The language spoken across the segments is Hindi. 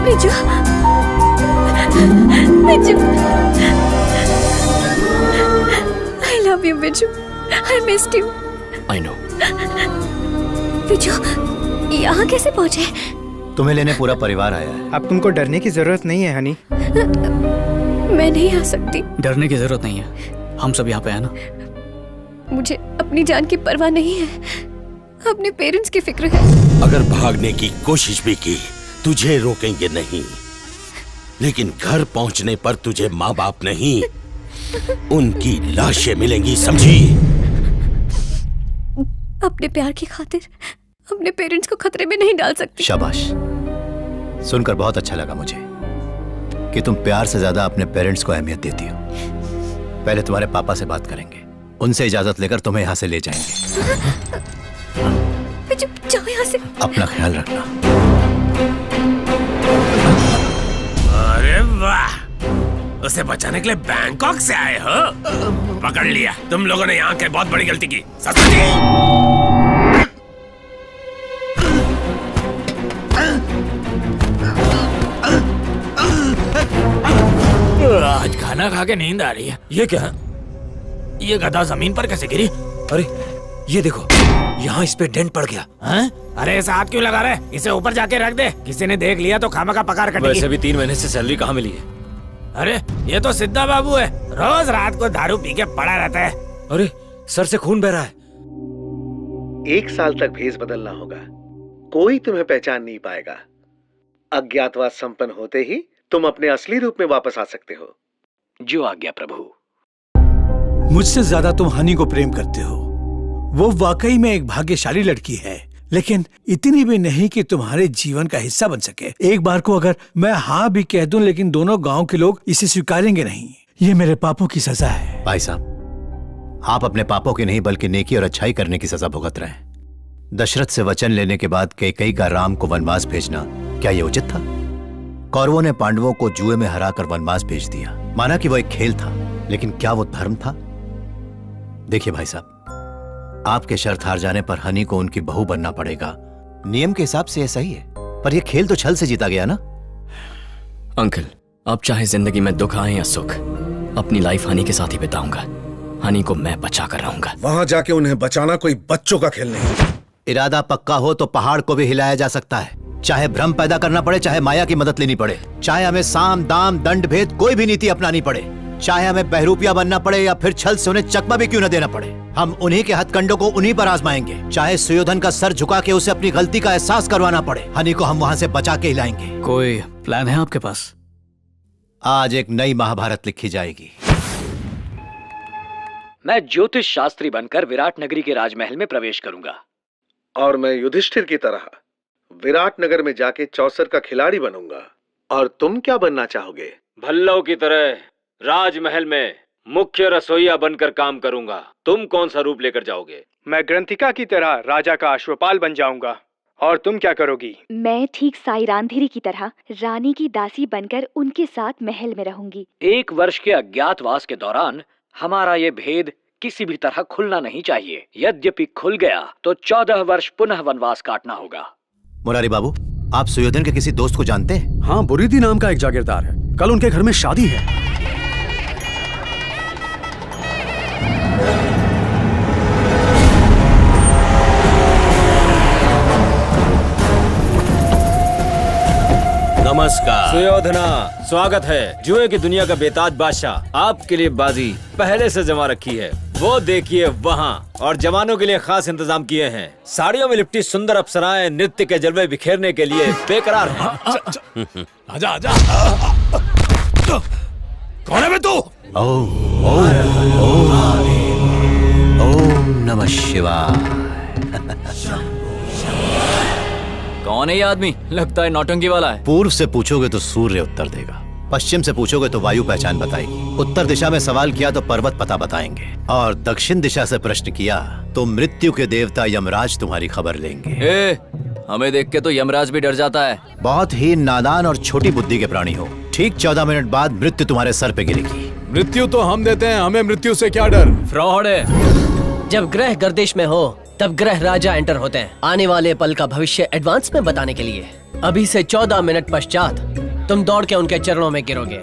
Biju, Biju, I love you, Biju. I missed you. I know. Biju, यहाँ कैसे पहुँचे? तुम्हें लेने पूरा परिवार आया है। अब तुमको डरने की जरूरत नहीं है हनी। मैं नहीं आ सकती। डरने की जरूरत नहीं है, हम सब यहाँ पे हैं ना। मुझे अपनी जान की परवाह नहीं है, अपने पेरेंट्स की फिक्र है। अगर भागने की कोशिश भी की तुझे रोकेंगे नहीं, लेकिन घर पहुंचने पर तुझे माँ बाप नहीं उनकी लाशें मिलेंगी, समझी? अपने प्यार की खातिर अपने पेरेंट्स को खतरे में नहीं डाल सकती। शाबाश, सुनकर बहुत अच्छा लगा मुझे कि तुम प्यार से ज्यादा अपने पेरेंट्स को अहमियत देती हो। पहले तुम्हारे पापा से बात करेंगे, उनसे इजाजत लेकर तुम्हें यहाँ से ले जाएंगे। जाओ यहाँ से। अपना ख्याल रखना। अरे वाह, उसे बचाने के लिए बैंकॉक से आए हो? पकड़ लिया। तुम लोगों ने यहाँ के बहुत बड़ी गलती की। आज खाना खा के नींद आ रही है। ये क्या है? ये गधा जमीन पर कैसे गिरी? अरे ये देखो, यहाँ इस पे डेंट पड़ गया। हैं? अरे ऐसा हाथ क्यों लगा रहे? इसे ऊपर जाके रख दे, किसी ने देख लिया तो खामा का पगार कटेगी। वैसे भी 3 महीने से सैलरी कहाँ मिली है? अरे ये तो सिद्धा बाबू है, रोज रात को दारू पी के पड़ा रहता है। अरे सर से खून बह रहा है। 1 साल तक भेष बदलना होगा, कोई तुम्हें पहचान नहीं पाएगा। अज्ञातवास संपन्न होते ही तुम अपने असली रूप में वापस आ सकते हो। जो आज्ञा प्रभु। मुझसे ज्यादा तुम हनी को प्रेम करते हो। वो वाकई में एक भाग्यशाली लड़की है, लेकिन इतनी भी नहीं कि तुम्हारे जीवन का हिस्सा बन सके। एक बार को अगर मैं हाँ भी कह दूं, लेकिन दोनों गांव के लोग इसे स्वीकारेंगे नहीं। ये मेरे पापों की सजा है। भाई साहब, आप अपने पापों की नहीं बल्कि नेकी और अच्छाई करने की सजा भुगत रहे हैं। दशरथ से वचन लेने के बाद कैकेयी का राम को वनवास भेजना, क्या ये उचित था? कौरवों ने पांडवों को जुए में हराकर वनवास भेज दिया। माना कि वो एक खेल था, लेकिन क्या वो धर्म था? देखिए भाई साहब, आपके शर्त हार जाने पर हनी को उनकी बहू बनना पड़ेगा। नियम के हिसाब से ये सही है, पर ये खेल तो छल से जीता गया ना। अंकल, आप चाहे जिंदगी में दुख आए या सुख, अपनी लाइफ हनी के साथ ही बिताऊंगा। हनी को मैं बचा कर रहूंगा। वहां जाके उन्हें बचाना कोई बच्चों का खेल नहीं। इरादा पक्का हो तो पहाड़ को भी हिलाया जा सकता है। चाहे भ्रम पैदा करना पड़े, चाहे माया की मदद लेनी पड़े, चाहे हमें साम दाम दंड भेद कोई भी नीति अपनानी पड़े, चाहे हमें बहरूपिया बनना पड़े या फिर छल से उन्हें चकमा भी क्यों न देना पड़े, हम उन्हीं के हथकंडों को उन्हीं पर आजमाएंगे। चाहे सुयोधन का सर झुका के उसे अपनी गलती का एहसास करवाना पड़े, हनी को हम वहां से बचा के हिलाएंगे। कोई प्लान है आपके पास? आज एक नई महाभारत लिखी जाएगी। मैं ज्योतिष शास्त्री बनकर विराट नगरी के राजमहल में प्रवेश करूंगा। और मैं युधिष्ठिर की तरह विराट नगर में जाके चौसर का खिलाड़ी बनूंगा। और तुम क्या बनना चाहोगे? भल्लों की तरह राजमहल में मुख्य रसोइया बनकर काम करूंगा। तुम कौन सा रूप लेकर जाओगे? मैं ग्रंथिका की तरह राजा का अश्वपाल बन जाऊंगा। और तुम क्या करोगी? मैं ठीक साई रांधेरी की तरह रानी की दासी बनकर उनके साथ महल में रहूंगी। 1 वर्ष के अज्ञातवास के दौरान हमारा ये भेद किसी भी तरह खुलना नहीं चाहिए। यद्यपि खुल गया तो 14 वर्ष पुनः वनवास काटना होगा। मुरारी बाबू, आप सुयोधन के किसी दोस्त को जानते हैं? हाँ, बुरीदी नाम का एक जागीरदार है। कल उनके घर में शादी है। नमस्कार। सुयोधना, स्वागत है। जुए की दुनिया का बेताज बादशाह आपके लिए बाजी पहले से जमा रखी है। वो देखिए वहाँ, और जवानों के लिए खास इंतजाम किए हैं। साड़ियों में लिपटी सुंदर अप्सराएं नृत्य के जलवे बिखेरने के लिए बेकरार हैं। आजा आजा। कौन है बे तू? ओम नमः शिवाय। कौन है ये आदमी? लगता है नौटंकी वाला है। पूर्व से पूछोगे तो सूर्य उत्तर देगा, पश्चिम से पूछोगे तो वायु पहचान बताएगी, उत्तर दिशा में सवाल किया तो पर्वत पता बताएंगे, और दक्षिण दिशा से प्रश्न किया तो मृत्यु के देवता यमराज तुम्हारी खबर लेंगे। हमें देख के तो यमराज भी डर जाता है। बहुत ही नादान और छोटी बुद्धि के प्राणी हो। ठीक 14 मिनट बाद मृत्यु तुम्हारे सर पे गिरेगी। मृत्यु तो हम देते हैं, हमें मृत्यु से क्या डर? फ्रॉड है। जब ग्रह गर्दिश में हो तब ग्रह राजा एंटर होते हैं, आने वाले पल का भविष्य एडवांस में बताने के लिए। अभी से 14 मिनट पश्चात तुम दौड़ के उनके चरणों में गिरोगे।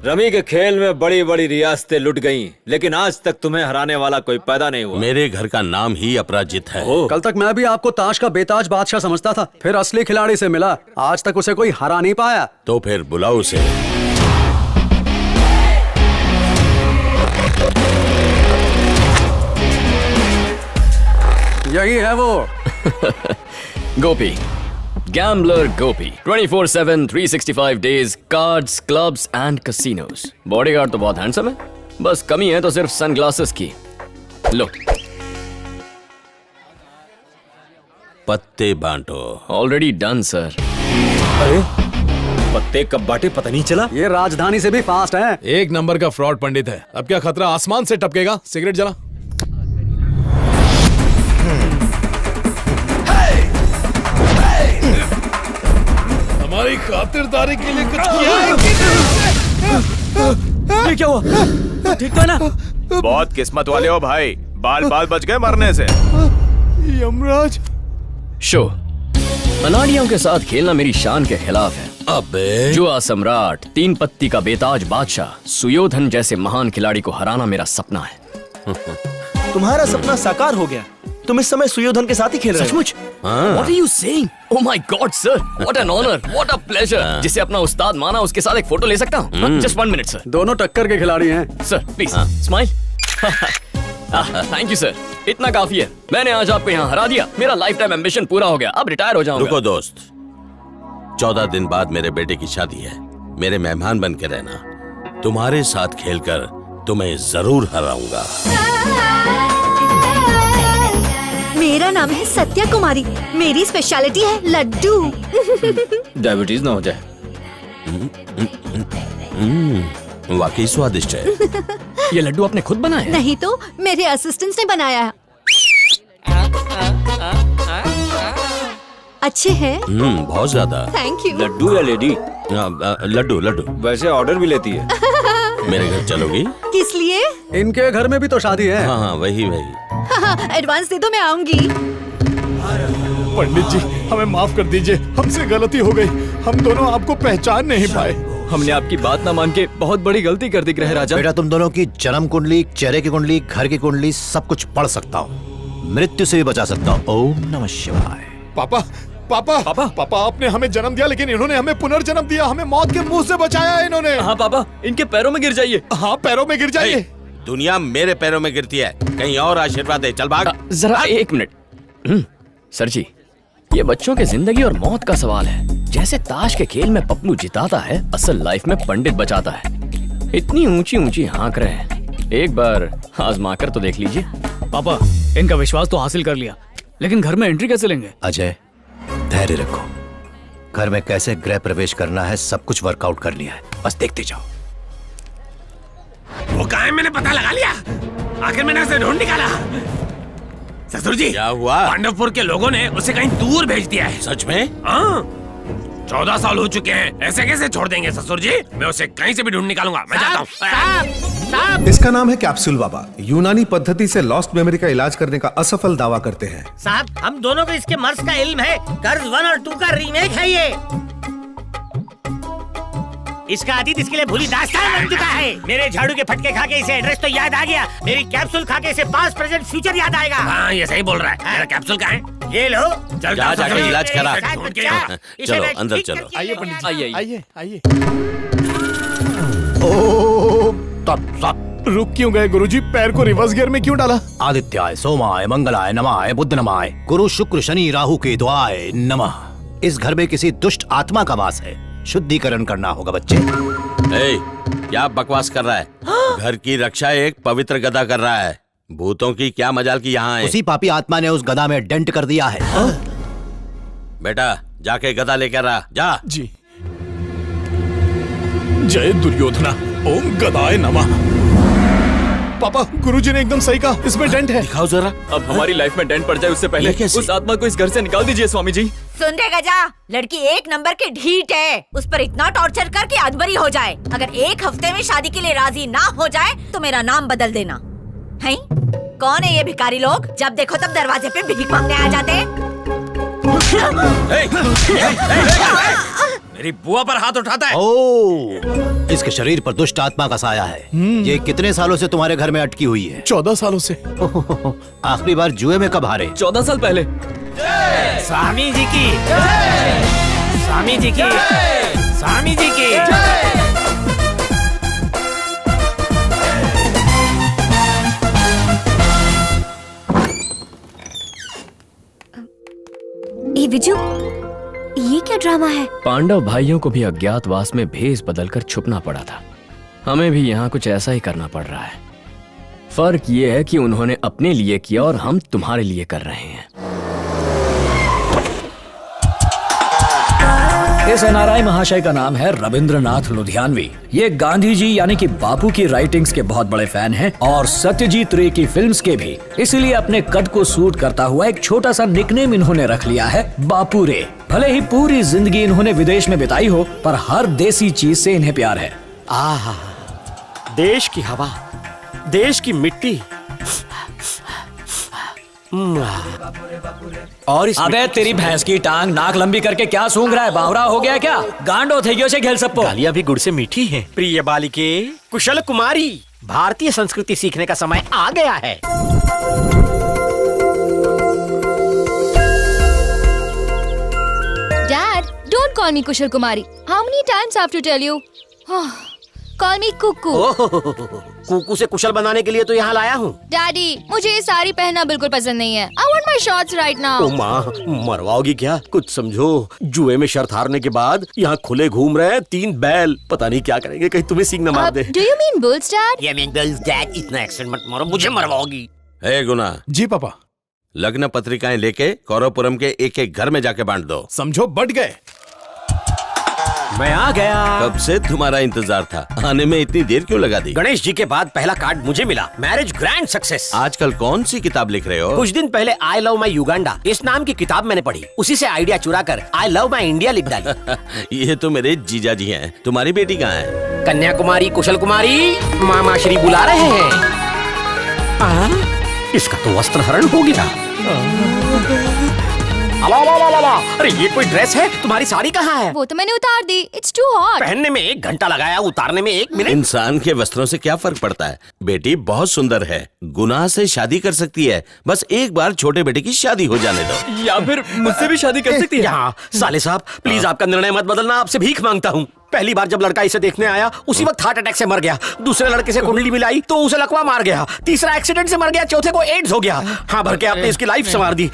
रमी के खेल में बड़ी बड़ी रियासतें लुट गईं, लेकिन आज तक तुम्हें हराने वाला कोई पैदा नहीं हुआ। मेरे घर का नाम ही अपराजित है। कल तक मैं भी आपको ताश का बेताज बादशाह समझता था, फिर असली खिलाड़ी से मिला, आज तक उसे कोई हरा नहीं पाया। तो फिर बुलाओ उसे। यही है वो। Gopi, gambler Gopi, 24/7 365 days, cards, clubs and casinos. Bodyguard तो बहुत हैंडसम है, बस कमी है तो सिर्फ सनग्लासेस की। लो, पत्ते बांटो। Already done sir. अरे पत्ते कब बांटे पता नहीं चला। ये राजधानी से भी फास्ट है। एक नंबर का फ्रॉड पंडित है। अब क्या खतरा आसमान से टपकेगा। सिगरेट जला। हमारी खातिरदारी के लिए कुछ किया है ये क्या हुआ? ठीक तो है ना? बहुत किस्मत वाले हो भाई, बाल बाल बच गए मरने से। यमराज। शो, अनाड़ियों के साथ खेलना मेरी शान के खिलाफ है। अबे जुआ सम्राट, 3 पत्ती का बेताज बादशाह, सुयोधन जैसे महान खिलाड़ी को हराना मेरा सपना है। तुम्हारा सपना साकार हो गया। तुम इस समय सुयोधन के साथ ही खेल रहे हो। सचमुच? What are you saying? Oh my God, sir! What an honor! What a pleasure! जिसे अपना उस्ताद माना, उसके साथ एक फोटो ले सकता हूँ? Just 1 minute, sir. दोनों टक्कर के खिलाड़ी हैं। Sir, please, smile. Thank you, sir. इतना काफी है। मैंने आज आपको यहाँ हरा दिया। मेरा लाइफ टाइम एम्बिशन पूरा हो गया। अब रिटायर हो जाऊंगा। रुको दोस्त, 14 दिन बाद मेरे बेटे की शादी है। मेरे मेहमान बन के रहना। तुम्हारे साथ खेलकर तुम्हें जरूर हराऊंगा। मेरा नाम है सत्या कुमारी, मेरी स्पेशलिटी है लड्डू। डायबिटीज ना हो जाए। वाकई स्वादिष्ट है। ये लड्डू आपने खुद बनाया? नहीं तो मेरे असिस्टेंट्स ने बनाया है। अच्छे हैं? बहुत ज्यादा। Thank you. लड्डू या लेडी? लड्डू लड्डू। वैसे ऑर्डर भी लेती है। मेरे घर चलोगी? किस लिए? इनके घर में भी तो शादी है। हाँ हाँ वही वही। एडवांस दे दो, मैं आऊंगी। पंडित जी, हमें माफ कर दीजिए, हमसे गलती हो गई। हम दोनों आपको पहचान नहीं पाए। हमने आपकी बात ना मान के बहुत बड़ी गलती कर दी ग्रह राजा। बेटा, तुम दोनों की जन्म कुंडली, चेहरे की कुंडली, घर की कुंडली सब कुछ पढ़ सकता हूँ। मृत्यु से भी बचा सकता हूँ। ओम नमः शिवाय। पापा पापा पापा पापा, आपने हमें जन्म दिया, लेकिन इन्होंने हमें पुनर्जन्म दिया। हमें मौत के मुंह से बचाया है इन्होंने। हाँ पापा, इनके पैरों में गिर जाइए। हाँ, पैरों में गिर जाइए। दुनिया मेरे पैरों में गिरती है, कहीं और आशीर्वाद दे। चल भाग। जरा 1 मिनट। सर जी, ये बच्चों के जिंदगी और मौत का सवाल है। जैसे ताश के खेल में पप्पू जिताता है, असल लाइफ में पंडित बचाता है। इतनी ऊंची ऊंची हाँक रहे हैं, एक बार आजमा कर तो देख लीजिए। पापा, इनका विश्वास तो हासिल कर लिया, लेकिन घर में एंट्री कैसे लेंगे? अजय, धैर्य रखो। घर में कैसे गृह प्रवेश करना है सब कुछ वर्कआउट कर लिया है, बस देखते जाओ। वो कहाँ है? मैंने पता लगा लिया। आखिर मैंने उसे ढूंढ निकाला। ससुर जी, क्या हुआ? पांडवपुर के लोगों ने उसे कहीं दूर भेज दिया है। सच में? हाँ, 14 साल हो चुके हैं। ऐसे कैसे छोड़ देंगे ससुर जी? मैं उसे कहीं से भी ढूंढ निकालूंगा। मैं जाता हूँ। इसका नाम है कैप्सूल बाबा। यूनानी पद्धति से लॉस्ट मेमोरी का इलाज करने का असफल दावा करते हैं। साहब, हम दोनों को इसके मर्ज का इल्म है। कर्ज 1 और 2 का रीमेक है ये। इसका अतीत इसके लिए भूली दास्तान बन चुका है। मेरे झाड़ू के फटके खा के इसे एड्रेस तो याद आ गया। मेरी कैप्सूल खा के इसे पास्ट प्रेजेंट फ्यूचर याद आएगा। हाँ, ये सही बोल रहा है। मेरा कैप्सूल कहाँ है? ये लो। चल जा जाके इलाज करा। ढूंढ के लाओ। चलो अंदर चलो। आइए पंडित जी, आइए, आइए आइए। ओम तत्सत। रुक क्यों गए गुरुजी? पैर को रिवर्स गियर में क्यों डाला? आदित्याय सोमाय मंगलाय नमाय बुध नमाय गुरु शुक्र शनि राहु के द्वाय नमः। इस घर में किसी दुष्ट आत्मा का वास है, शुद्धिकरण करना होगा बच्चे। ए, क्या बकवास कर रहा है? घर की रक्षा एक पवित्र गदा कर रहा है। भूतों की क्या मजाल की यहाँ है? उसी पापी आत्मा ने उस गदा में डेंट कर दिया है। बेटा जाके गदा लेकर आ जा। जी। जय दुर्योधना। ओम गदाय नमः। पापा, गुरुजी ने एकदम सही कहा, इसमें डेंट है। दिखाओ जरा। अब हमारी लाइफ में डेंट पड़ जाए उससे पहले उस आत्मा को इस घर से निकाल दीजिए स्वामी जी। सुन रे गजा, लड़की 1 नंबर की ढीठ है। उस पर इतना टॉर्चर कर कि अधमरी हो जाए। अगर 1 हफ्ते में शादी के लिए राजी ना हो जाए तो मेरा नाम बदल देना। हैं? कौन है ये भिखारी लोग? जब देखो तब दरवाजे पे भीख मांगने आ जाते हैं। मेरी बुआ पर हाथ उठाता है। ओ, इसके शरीर पर दुष्ट आत्मा का साया है। ये कितने सालों से तुम्हारे घर में अटकी हुई है? 14 सालों से। आखिरी बार जुए में कब हारे? 14 साल पहले। स्वामी जी की, स्वामी जी की, स्वामी जी की। ए विजू, ये क्या ड्रामा है? पांडव भाइयों को भी अज्ञातवास में भेष बदलकर छुपना पड़ा था। हमें भी यहाँ कुछ ऐसा ही करना पड़ रहा है। फर्क ये है कि उन्होंने अपने लिए किया और हम तुम्हारे लिए कर रहे हैं। इस एनआरआई महाशय का नाम है रविंद्रनाथ लुधियानवी। ये गांधी जी यानी कि बापू की राइटिंग्स के बहुत बड़े फैन हैं और सत्यजीत रे की फिल्म्स के भी। इसीलिए अपने कद को सूट करता हुआ एक छोटा सा निकनेम इन्होंने रख लिया है, बापू रे। भले ही पूरी जिंदगी इन्होंने विदेश में बिताई हो, पर हर देसी चीज से इन्हें प्यार है। आहा, देश की हवा, देश की मिट्टी और अबे तेरी भैंस की टांग नाक लंबी करके क्या सूंघ रहा है? बावरा हो गया क्या? गांडो थे से खेल सबको। गालियां भी गुड़ से मीठी हैं। प्रिय बालिके, कुशल कुमारी, भारतीय संस्कृति सीखने का समय आ गया है। Dad, don't call me Kusal Kumari. How many times I have to tell you? Call me Kuku. Kuku से कुशल बनाने के लिए तो यहाँ लाया हूँ। डैडी, मुझे ये साड़ी पहनना बिल्कुल पसंद नहीं है। I want my shorts right now. ओ माँ, मरवाओगी क्या? कुछ समझो। जुए में शर्त हारने के बाद यहाँ खुले घूम रहे हैं 3 बैल। पता नहीं क्या करेंगे, कहीं तुम्हें सींग न मार दे। Do you mean bulls, Dad? Yeah, mean bulls, Dad. इतना एक्सेंट मत मारो, मुझे मरवाओगी। हे गुना। जी पापा। लग्न पत्रिकाएं लेके कौरवपुरम के एक एक घर में जाके बांट दो। समझो बढ़ गए। मैं आ गया। कब से तुम्हारा इंतजार था, आने में इतनी देर क्यों लगा दी? गणेश जी के बाद पहला कार्ड मुझे मिला। Marriage grand success. आजकल कौन सी किताब लिख रहे हो? कुछ दिन पहले आई लव माई युगांडा इस नाम की किताब मैंने पढ़ी। उसी से आइडिया चुरा कर आई लव माई इंडिया लिख डाली। ये तो मेरे जीजा जी हैं। तुम्हारी बेटी कहाँ है? कन्याकुमारी कुशल कुमारी, मामा श्री बुला रहे हैं। इसका तो वस्त्र हरण हो गया। अरे ये कोई ड्रेस है? तुम्हारी साड़ी कहाँ है? वो तो मैंने उतार दी। It's too hot. पहनने में 1 घंटा लगाया, उतारने में 1 मिनट। इंसान के वस्त्रों से क्या फर्क पड़ता है? बेटी बहुत सुंदर है, गुनाह से शादी कर सकती है। बस एक बार छोटे बेटे की शादी हो जाने दो। या फिर मुझसे भी शादी कर सकती है। यहाँ साले साहब, प्लीज आपका निर्णय मत बदलना, आपसे भीख मांगता हूँ। पहली बार जब लड़का इसे देखने आया उसी वक्त हार्ट अटैक से मर गया। दूसरे लड़के से कुंडली मिलाई तो उसे लकवा मार गया। तीसरा एक्सीडेंट से मर गया। चौथे को एड्स हो गया। हाँ भर के आपने इसकी लाइफ संवार दी।